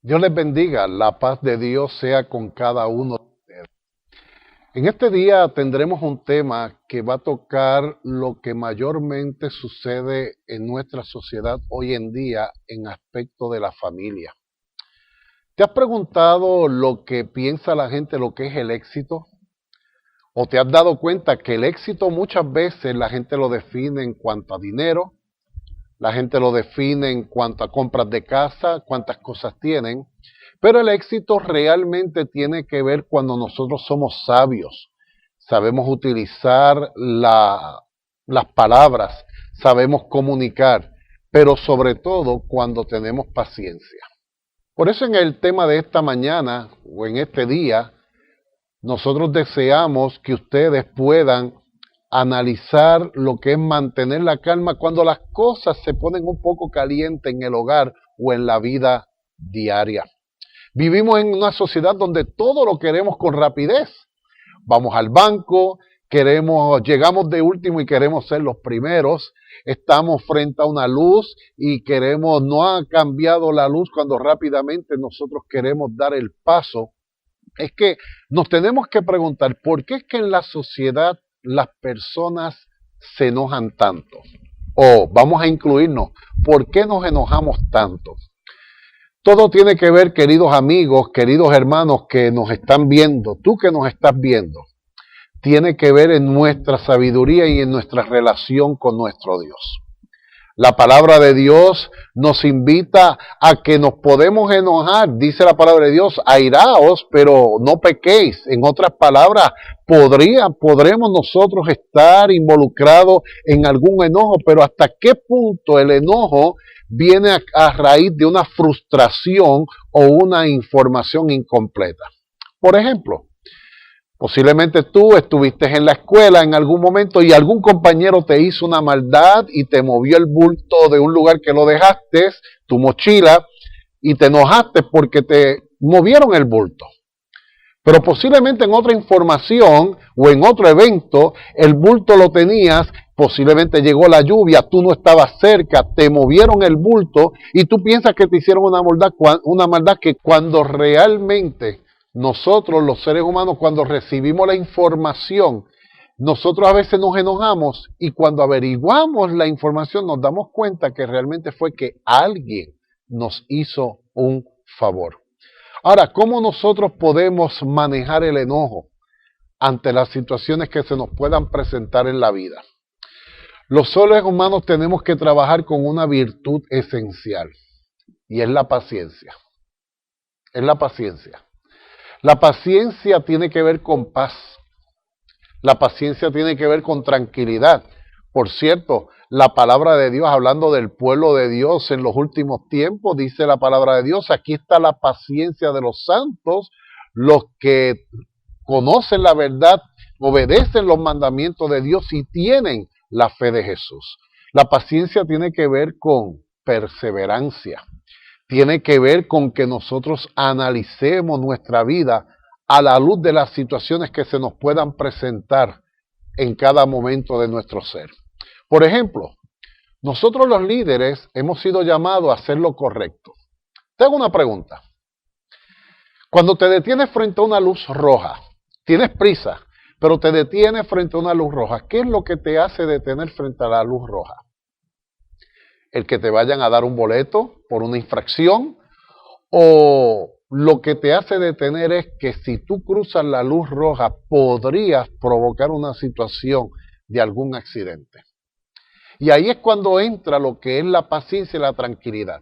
Dios les bendiga, la paz de Dios sea con cada uno de ustedes. En este día tendremos un tema que va a tocar lo que mayormente sucede en nuestra sociedad hoy en día en aspecto de la familia. ¿Te has preguntado lo que piensa la gente, lo que es el éxito? ¿O te has dado cuenta que el éxito muchas veces la gente lo define en cuanto a dinero? La gente lo define en cuanto a compras de casa, cuántas cosas tienen, pero el éxito realmente tiene que ver cuando nosotros somos sabios, sabemos utilizar las palabras, sabemos comunicar, pero sobre todo cuando tenemos paciencia. Por eso en el tema de esta mañana o en este día, nosotros deseamos que ustedes puedan analizar lo que es mantener la calma cuando las cosas se ponen un poco calientes en el hogar o en la vida diaria. Vivimos en una sociedad donde todo lo queremos con rapidez. Vamos al banco, llegamos de último y queremos ser los primeros. Estamos frente a una luz y no ha cambiado la luz cuando rápidamente nosotros queremos dar el paso. Es que nos tenemos que preguntar, ¿por qué es que en la sociedad las personas se enojan tanto? O vamos a incluirnos, ¿por qué nos enojamos tanto? Todo tiene que ver, queridos amigos, queridos hermanos que nos están viendo, tú que nos estás viendo, tiene que ver en nuestra sabiduría y en nuestra relación con nuestro Dios. La palabra de Dios nos invita a que nos podemos enojar, dice la palabra de Dios, airaos, pero no pequéis. En otras palabras, podremos nosotros estar involucrados en algún enojo, pero hasta qué punto el enojo viene a raíz de una frustración o una información incompleta. Por ejemplo, posiblemente tú estuviste en la escuela en algún momento y algún compañero te hizo una maldad y te movió el bulto de un lugar que lo dejaste, tu mochila, y te enojaste porque te movieron el bulto. Pero posiblemente en otra información o en otro evento, el bulto lo tenías, posiblemente llegó la lluvia, tú no estabas cerca, te movieron el bulto y tú piensas que te hicieron una maldad que cuando realmente nosotros los seres humanos cuando recibimos la información, nosotros a veces nos enojamos y cuando averiguamos la información nos damos cuenta que realmente fue que alguien nos hizo un favor. Ahora, ¿cómo nosotros podemos manejar el enojo ante las situaciones que se nos puedan presentar en la vida? Los seres humanos tenemos que trabajar con una virtud esencial y es la paciencia. Es la paciencia. La paciencia tiene que ver con paz. La paciencia tiene que ver con tranquilidad. Por cierto, la palabra de Dios, hablando del pueblo de Dios en los últimos tiempos, dice la palabra de Dios, aquí está la paciencia de los santos, los que conocen la verdad, obedecen los mandamientos de Dios y tienen la fe de Jesús. La paciencia tiene que ver con perseverancia. Tiene que ver con que nosotros analicemos nuestra vida a la luz de las situaciones que se nos puedan presentar en cada momento de nuestro ser. Por ejemplo, nosotros los líderes hemos sido llamados a hacer lo correcto. Te hago una pregunta. Cuando te detienes frente a una luz roja, tienes prisa, pero te detienes frente a una luz roja, ¿qué es lo que te hace detener frente a la luz roja? El que te vayan a dar un boleto por una infracción, o lo que te hace detener es que si tú cruzas la luz roja podrías provocar una situación de algún accidente. Y ahí es cuando entra lo que es la paciencia y la tranquilidad.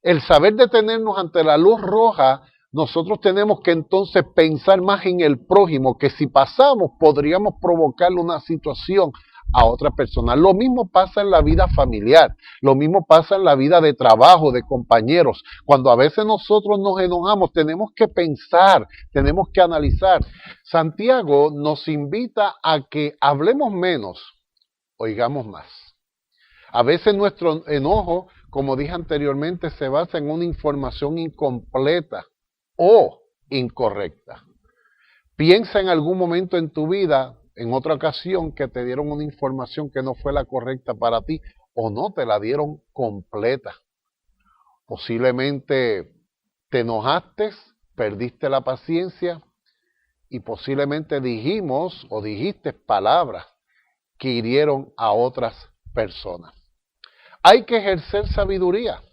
El saber detenernos ante la luz roja, nosotros tenemos que entonces pensar más en el prójimo, que si pasamos podríamos provocarle una situación a otra persona. Lo mismo pasa en la vida familiar, lo mismo pasa en la vida de trabajo, de compañeros. Cuando a veces nosotros nos enojamos, tenemos que pensar, tenemos que analizar. Santiago nos invita a que hablemos menos, oigamos más. A veces nuestro enojo, como dije anteriormente, se basa en una información incompleta o incorrecta. Piensa en algún momento en tu vida, en otra ocasión, que te dieron una información que no fue la correcta para ti o no te la dieron completa. Posiblemente te enojaste, perdiste la paciencia y posiblemente dijimos o dijiste palabras que hirieron a otras personas. Hay que ejercer sabiduría.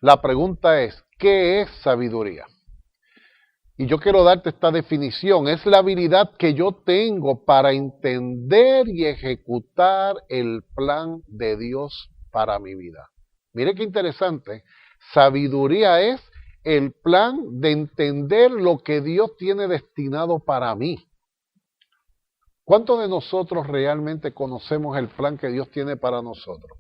La pregunta es, ¿qué es sabiduría? Y yo quiero darte esta definición. Es la habilidad que yo tengo para entender y ejecutar el plan de Dios para mi vida. Mire qué interesante. Sabiduría es el plan de entender lo que Dios tiene destinado para mí. ¿Cuántos de nosotros realmente conocemos el plan que Dios tiene para nosotros?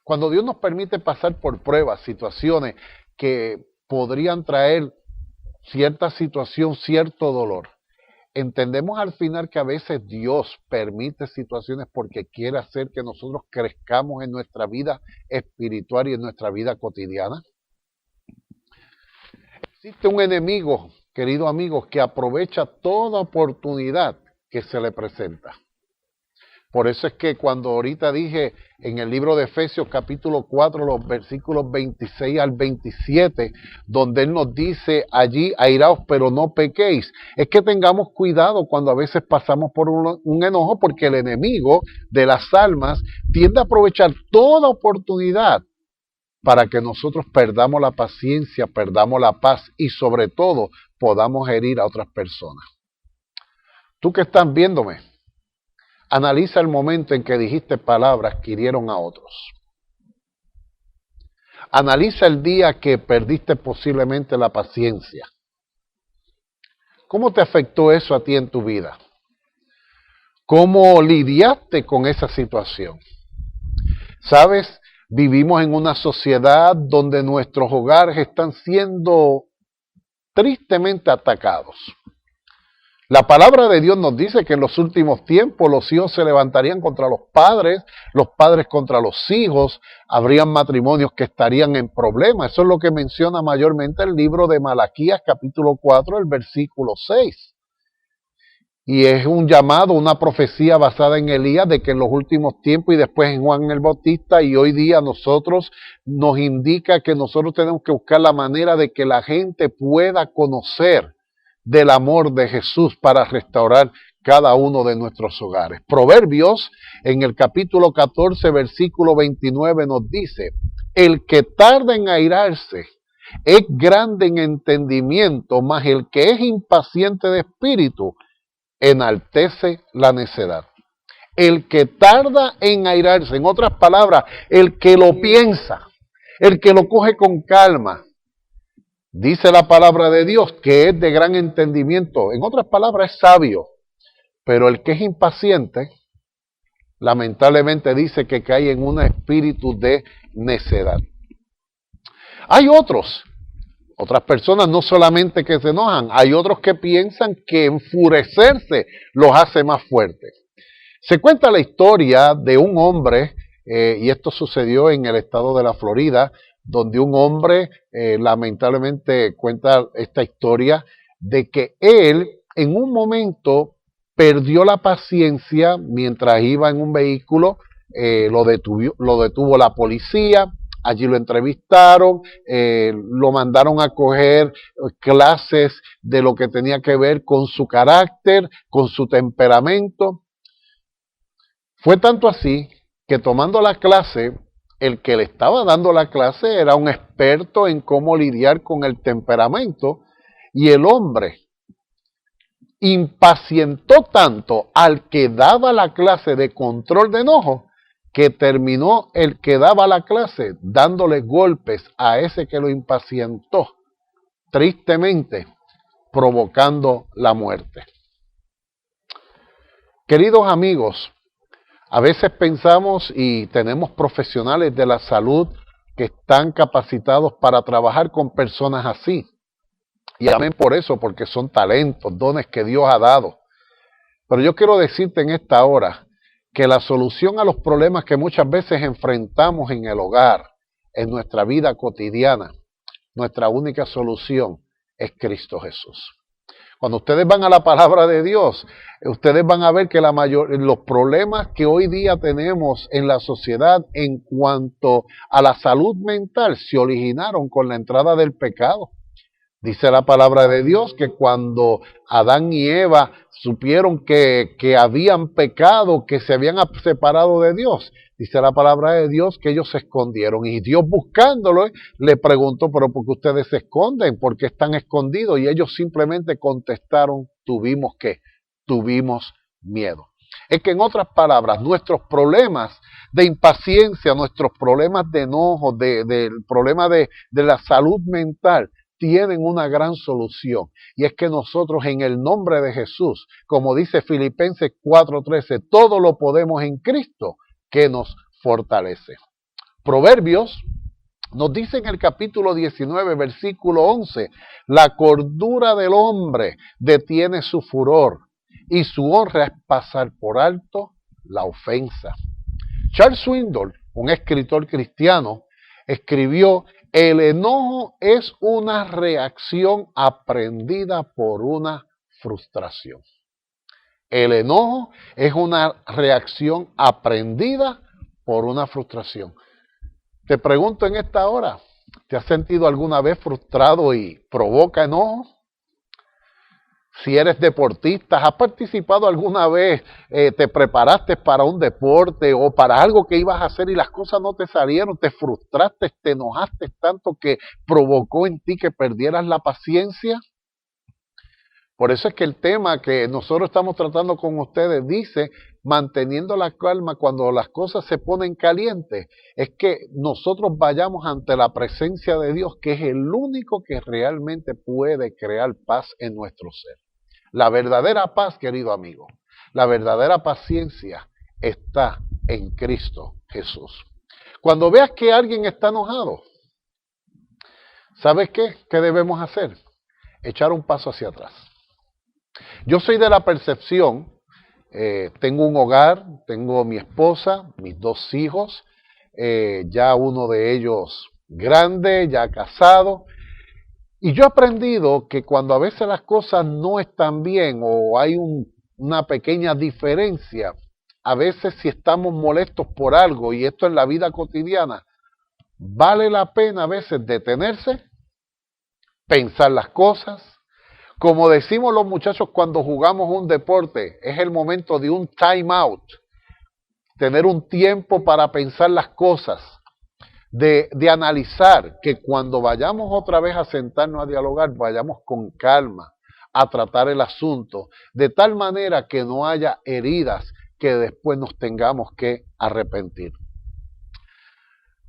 Cuando Dios nos permite pasar por pruebas, situaciones que podrían traer cierta situación, cierto dolor, entendemos al final que a veces Dios permite situaciones porque quiere hacer que nosotros crezcamos en nuestra vida espiritual y en nuestra vida cotidiana. Existe un enemigo, queridos amigos, que aprovecha toda oportunidad que se le presenta. Por eso es que cuando ahorita dije en el libro de Efesios capítulo 4, los versículos 26 al 27, donde Él nos dice allí, airaos pero no pequéis, es que tengamos cuidado cuando a veces pasamos por un enojo, porque el enemigo de las almas tiende a aprovechar toda oportunidad para que nosotros perdamos la paciencia, perdamos la paz y sobre todo podamos herir a otras personas. Tú que estás viéndome, analiza el momento en que dijiste palabras que hirieron a otros. Analiza el día que perdiste posiblemente la paciencia. ¿Cómo te afectó eso a ti en tu vida? ¿Cómo lidiaste con esa situación? ¿Sabes? Vivimos en una sociedad donde nuestros hogares están siendo tristemente atacados. La palabra de Dios nos dice que en los últimos tiempos los hijos se levantarían contra los padres contra los hijos, habrían matrimonios que estarían en problemas. Eso es lo que menciona mayormente el libro de Malaquías, capítulo 4, el versículo 6. Y es un llamado, una profecía basada en Elías de que en los últimos tiempos y después en Juan el Bautista y hoy día nosotros nos indica que nosotros tenemos que buscar la manera de que la gente pueda conocer del amor de Jesús para restaurar cada uno de nuestros hogares. Proverbios en el capítulo 14, versículo 29 nos dice, el que tarda en airarse es grande en entendimiento, mas el que es impaciente de espíritu enaltece la necedad. El que tarda en airarse, en otras palabras, el que lo piensa, el que lo coge con calma, dice la palabra de Dios que es de gran entendimiento. En otras palabras, es sabio. Pero el que es impaciente, lamentablemente dice que cae en un espíritu de necedad. Hay otras personas no solamente que se enojan, hay otros que piensan que enfurecerse los hace más fuertes. Se cuenta la historia de un hombre, y esto sucedió en el estado de la Florida, donde un hombre lamentablemente cuenta esta historia de que él en un momento perdió la paciencia mientras iba en un vehículo, lo detuvo la policía, allí lo entrevistaron, lo mandaron a coger clases de lo que tenía que ver con su carácter, con su temperamento. Fue tanto así que tomando la clase, el que le estaba dando la clase era un experto en cómo lidiar con el temperamento y el hombre impacientó tanto al que daba la clase de control de enojo que terminó el que daba la clase dándole golpes a ese que lo impacientó, tristemente provocando la muerte. Queridos amigos, a veces pensamos y tenemos profesionales de la salud que están capacitados para trabajar con personas así. Y amén por eso, porque son talentos, dones que Dios ha dado. Pero yo quiero decirte en esta hora que la solución a los problemas que muchas veces enfrentamos en el hogar, en nuestra vida cotidiana, nuestra única solución es Cristo Jesús. Cuando ustedes van a la palabra de Dios, ustedes van a ver que los problemas que hoy día tenemos en la sociedad en cuanto a la salud mental se originaron con la entrada del pecado. Dice la palabra de Dios que cuando Adán y Eva supieron que habían pecado, que se habían separado de Dios, dice la palabra de Dios que ellos se escondieron. Y Dios buscándolo le preguntó, pero ¿por qué ustedes se esconden? ¿Por qué están escondidos? Y ellos simplemente contestaron, ¿tuvimos qué? Tuvimos miedo. Es que en otras palabras, nuestros problemas de impaciencia, nuestros problemas de enojo, del problema de la salud mental, tienen una gran solución, y es que nosotros en el nombre de Jesús, como dice Filipenses 4:13, todo lo podemos en Cristo que nos fortalece. Proverbios nos dice en el capítulo 19, versículo 11, la cordura del hombre detiene su furor y su honra es pasar por alto la ofensa. Charles Swindoll, un escritor cristiano, escribió: el enojo es una reacción aprendida por una frustración. El enojo es una reacción aprendida por una frustración. Te pregunto en esta hora, ¿te has sentido alguna vez frustrado y provoca enojo? Si eres deportista, ¿has participado alguna vez, te preparaste para un deporte o para algo que ibas a hacer y las cosas no te salieron, te frustraste, te enojaste tanto que provocó en ti que perdieras la paciencia? Por eso es que el tema que nosotros estamos tratando con ustedes dice, manteniendo la calma cuando las cosas se ponen calientes, es que nosotros vayamos ante la presencia de Dios, que es el único que realmente puede crear paz en nuestro ser. La verdadera paz, querido amigo, la verdadera paciencia está en Cristo Jesús. Cuando veas que alguien está enojado, ¿sabes qué? ¿Qué debemos hacer? Echar un paso hacia atrás. Yo soy de la percepción, tengo un hogar, tengo mi esposa, mis 2 hijos, ya uno de ellos grande, ya casado, y yo he aprendido que cuando a veces las cosas no están bien o hay una pequeña diferencia, a veces si estamos molestos por algo, y esto en la vida cotidiana, vale la pena a veces detenerse, pensar las cosas. Como decimos los muchachos cuando jugamos un deporte, es el momento de un time out, tener un tiempo para pensar las cosas, de analizar, que cuando vayamos otra vez a sentarnos a dialogar, vayamos con calma a tratar el asunto, de tal manera que no haya heridas que después nos tengamos que arrepentir.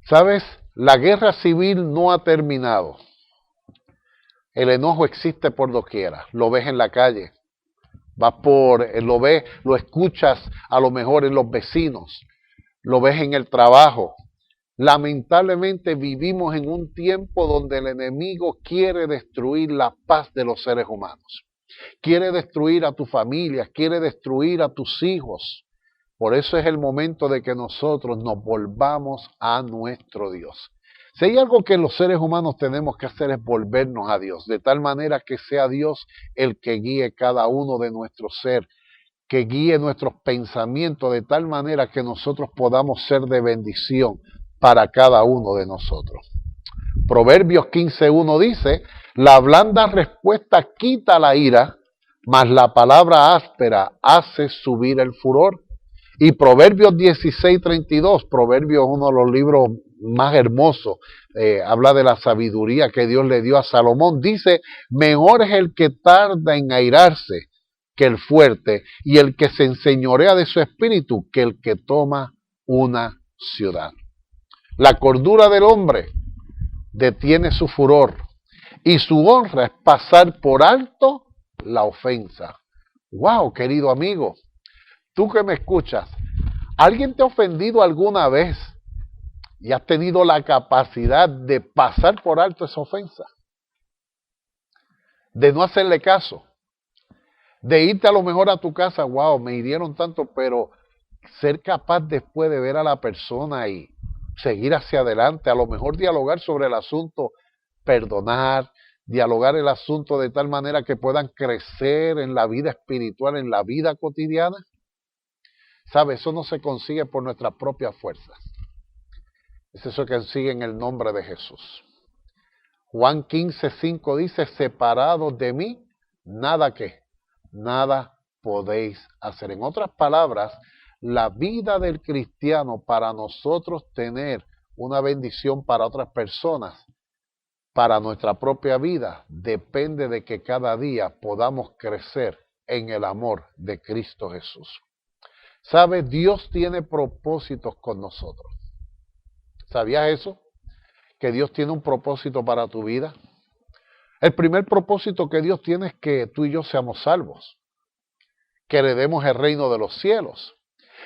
¿Sabes? La guerra civil no ha terminado. El enojo existe por doquiera, lo ves en la calle, lo ves, lo escuchas a lo mejor en los vecinos, lo ves en el trabajo. Lamentablemente vivimos en un tiempo donde el enemigo quiere destruir la paz de los seres humanos. Quiere destruir a tu familia, quiere destruir a tus hijos. Por eso es el momento de que nosotros nos volvamos a nuestro Dios. Si hay algo que los seres humanos tenemos que hacer es volvernos a Dios, de tal manera que sea Dios el que guíe cada uno de nuestro ser, que guíe nuestros pensamientos de tal manera que nosotros podamos ser de bendición para cada uno de nosotros. Proverbios 15:1 dice, la blanda respuesta quita la ira, mas la palabra áspera hace subir el furor. Y Proverbios 16:32, Proverbios, uno de los libros más hermosos, habla de la sabiduría que Dios le dio a Salomón. Dice, mejor es el que tarda en airarse que el fuerte, y el que se enseñorea de su espíritu que el que toma una ciudad. La cordura del hombre detiene su furor, y su honra es pasar por alto la ofensa. Wow, querido amigo, tú que me escuchas, ¿alguien te ha ofendido alguna vez y has tenido la capacidad de pasar por alto esa ofensa? De no hacerle caso, de irte a lo mejor a tu casa, wow, me hirieron tanto, pero ser capaz después de ver a la persona y seguir hacia adelante, a lo mejor dialogar sobre el asunto, perdonar, dialogar el asunto de tal manera que puedan crecer en la vida espiritual, en la vida cotidiana. ¿Sabe? Eso no se consigue por nuestras propias fuerzas. Es eso que consigue en el nombre de Jesús. Juan 15:5 dice, separados de mí, nada que, nada podéis hacer. En otras palabras, la vida del cristiano para nosotros tener una bendición para otras personas, para nuestra propia vida, depende de que cada día podamos crecer en el amor de Cristo Jesús. ¿Sabe? Dios tiene propósitos con nosotros. ¿Sabías eso? Que Dios tiene un propósito para tu vida. El primer propósito que Dios tiene es que tú y yo seamos salvos, que heredemos el reino de los cielos.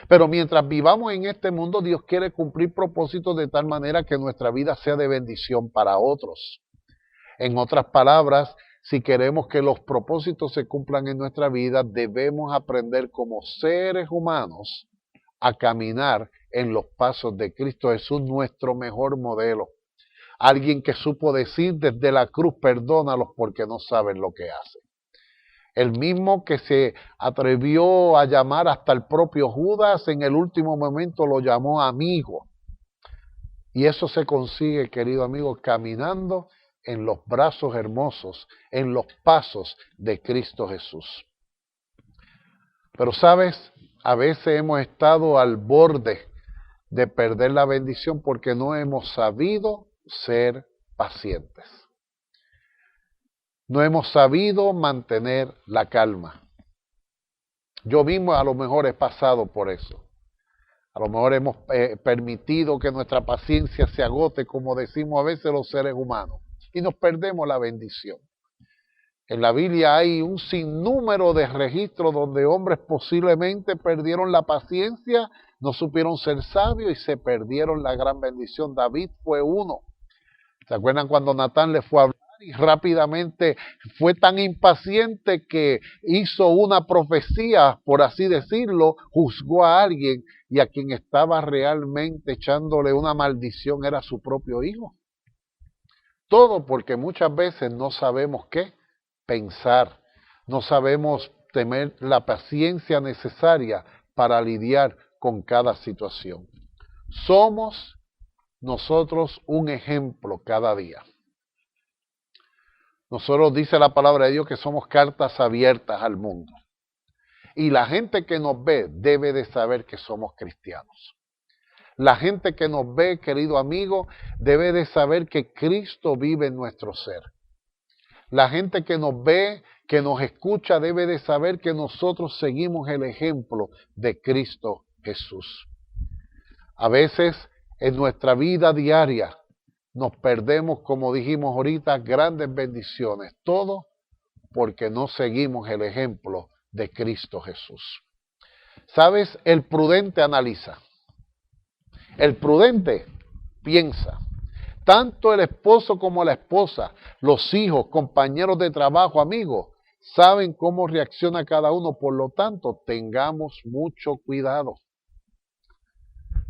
Pero mientras vivamos en este mundo, Dios quiere cumplir propósitos de tal manera que nuestra vida sea de bendición para otros. En otras palabras, si queremos que los propósitos se cumplan en nuestra vida, debemos aprender como seres humanos a caminar en los pasos de Cristo Jesús, nuestro mejor modelo. Alguien que supo decir desde la cruz, perdónalos porque no saben lo que hacen. El mismo que se atrevió a llamar hasta el propio Judas, en el último momento lo llamó amigo. Y eso se consigue, querido amigo, caminando en los brazos hermosos, en los pasos de Cristo Jesús. Pero sabes, a veces hemos estado al borde de perder la bendición porque no hemos sabido ser pacientes. No hemos sabido mantener la calma. Yo mismo a lo mejor he pasado por eso. A lo mejor hemos permitido que nuestra paciencia se agote, como decimos a veces los seres humanos, y nos perdemos la bendición. En la Biblia hay un sinnúmero de registros donde hombres posiblemente perdieron la paciencia, no supieron ser sabios y se perdieron la gran bendición. David fue uno. ¿Se acuerdan cuando Natán le fue a hablar y rápidamente fue tan impaciente que hizo una profecía, por así decirlo, juzgó a alguien y a quien estaba realmente echándole una maldición era su propio hijo? Todo porque muchas veces no sabemos qué pensar, no sabemos tener la paciencia necesaria para lidiar con cada situación. Somos nosotros un ejemplo cada día. Nosotros dice la palabra de Dios que somos cartas abiertas al mundo. Y la gente que nos ve debe de saber que somos cristianos. La gente que nos ve, querido amigo, debe de saber que Cristo vive en nuestro ser. La gente que nos ve, que nos escucha, debe de saber que nosotros seguimos el ejemplo de Cristo Jesús. A veces en nuestra vida diaria nos perdemos, como dijimos ahorita, grandes bendiciones. Todo porque no seguimos el ejemplo de Cristo Jesús. ¿Sabes? El prudente analiza. El prudente piensa. Tanto el esposo como la esposa, los hijos, compañeros de trabajo, amigos, saben cómo reacciona cada uno. Por lo tanto, tengamos mucho cuidado.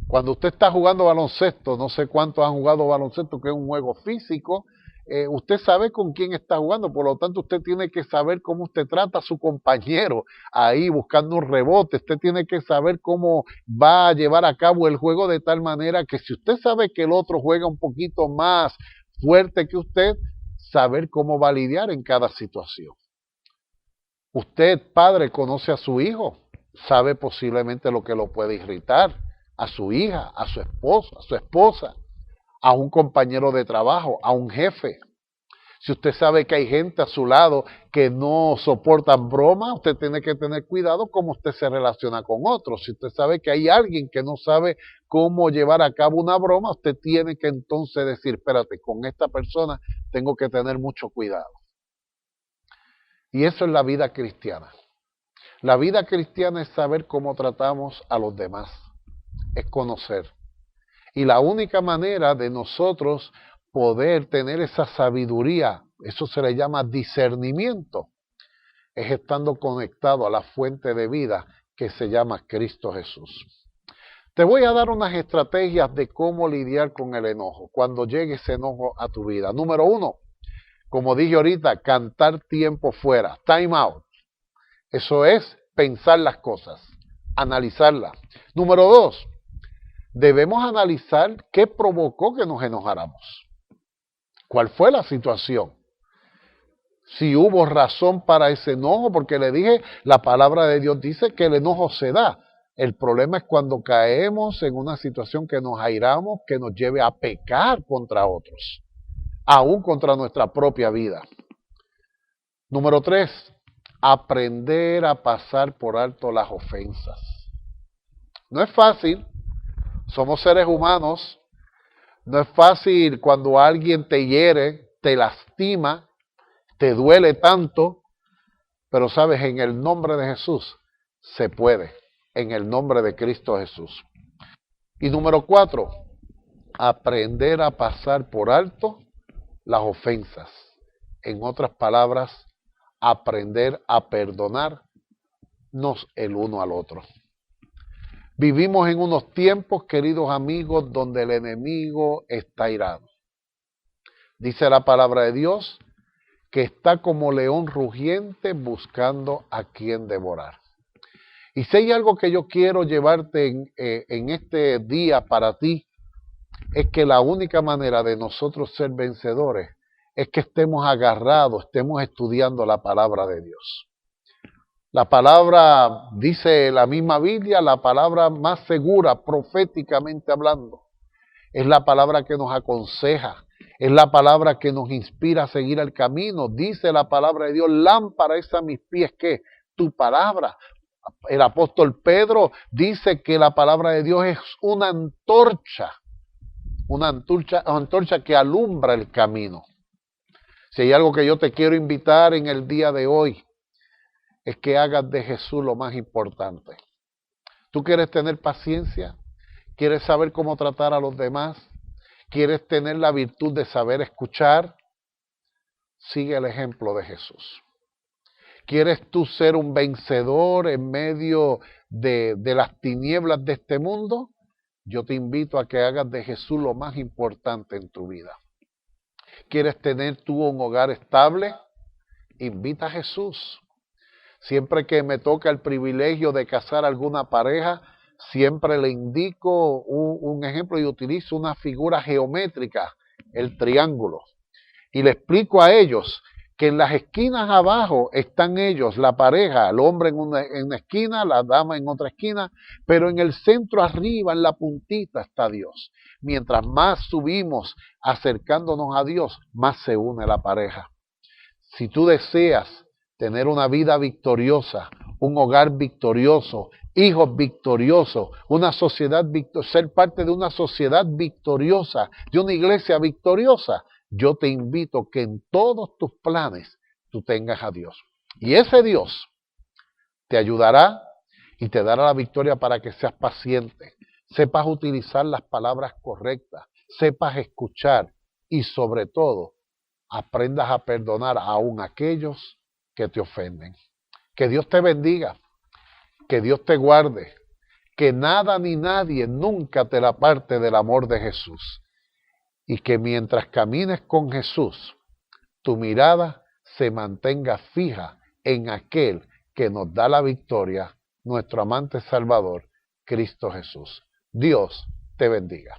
Cuando usted está jugando baloncesto, no sé cuántos han jugado baloncesto, que es un juego físico, usted sabe con quién está jugando, por lo tanto usted tiene que saber cómo usted trata a su compañero ahí buscando un rebote, usted tiene que saber cómo va a llevar a cabo el juego de tal manera que si usted sabe que el otro juega un poquito más fuerte que usted, saber cómo va a lidiar en cada situación. Usted, padre, conoce a su hijo, sabe posiblemente lo que lo puede irritar, a su hija, a su esposo, a su esposa, a un compañero de trabajo, a un jefe. Si usted sabe que hay gente a su lado que no soportan bromas, usted tiene que tener cuidado cómo usted se relaciona con otros. Si usted sabe que hay alguien que no sabe cómo llevar a cabo una broma, usted tiene que entonces decir, espérate, con esta persona tengo que tener mucho cuidado. Y eso es la vida cristiana. La vida cristiana es saber cómo tratamos a los demás, es conocer. Y la única manera de nosotros poder tener esa sabiduría, eso se le llama discernimiento, es estando conectado a la fuente de vida que se llama Cristo Jesús. Te voy a dar unas estrategias de cómo lidiar con el enojo, cuando llegue ese enojo a tu vida. Número 1, como dije ahorita, cantar tiempo fuera, time out. Eso es pensar las cosas, analizarlas. Número 2, debemos analizar qué provocó que nos enojáramos. ¿Cuál fue la situación? Si hubo razón para ese enojo, porque le dije, la palabra de Dios dice que el enojo se da. El problema es cuando caemos en una situación que nos airamos, que nos lleve a pecar contra otros, aún contra nuestra propia vida. Número 3, aprender a pasar por alto las ofensas. No es fácil, somos seres humanos, no es fácil cuando alguien te hiere, te lastima, te duele tanto, pero sabes, en el nombre de Jesús se puede, en el nombre de Cristo Jesús. Y número 4, aprender a pasar por alto las ofensas. En otras palabras, aprender a perdonarnos el uno al otro. Vivimos en unos tiempos, queridos amigos, donde el enemigo está irado. Dice la palabra de Dios que está como león rugiente buscando a quien devorar. Y si hay algo que yo quiero llevarte en este día para ti, es que la única manera de nosotros ser vencedores es que estemos agarrados, estemos estudiando la palabra de Dios. La palabra, dice la misma Biblia, la palabra más segura, proféticamente hablando, es la palabra que nos aconseja, es la palabra que nos inspira a seguir el camino. Dice la palabra de Dios, lámpara es a mis pies, ¿qué? Tu palabra. El apóstol Pedro dice que la palabra de Dios es una antorcha que alumbra el camino. Si hay algo que yo te quiero invitar en el día de hoy, es que hagas de Jesús lo más importante. ¿Tú quieres tener paciencia? ¿Quieres saber cómo tratar a los demás? ¿Quieres tener la virtud de saber escuchar? Sigue el ejemplo de Jesús. ¿Quieres tú ser un vencedor en medio de las tinieblas de este mundo? Yo te invito a que hagas de Jesús lo más importante en tu vida. ¿Quieres tener tú un hogar estable? Invita a Jesús. Siempre que me toca el privilegio de casar a alguna pareja, siempre le indico un ejemplo y utilizo una figura geométrica, el triángulo. Y le explico a ellos que en las esquinas abajo están ellos, la pareja, el hombre en una esquina, la dama en otra esquina, pero en el centro arriba, en la puntita, está Dios. Mientras más subimos acercándonos a Dios, más se une la pareja. Si tú deseas tener una vida victoriosa, un hogar victorioso, hijos victoriosos, una sociedad ser parte de una sociedad victoriosa, de una iglesia victoriosa, yo te invito que en todos tus planes tú tengas a Dios. Y ese Dios te ayudará y te dará la victoria para que seas paciente, sepas utilizar las palabras correctas, sepas escuchar y sobre todo aprendas a perdonar aún a aquellos que te ofenden. Que Dios te bendiga, que Dios te guarde, que nada ni nadie nunca te la aparte del amor de Jesús. Y que mientras camines con Jesús, tu mirada se mantenga fija en aquel que nos da la victoria, nuestro amante Salvador, Cristo Jesús. Dios te bendiga.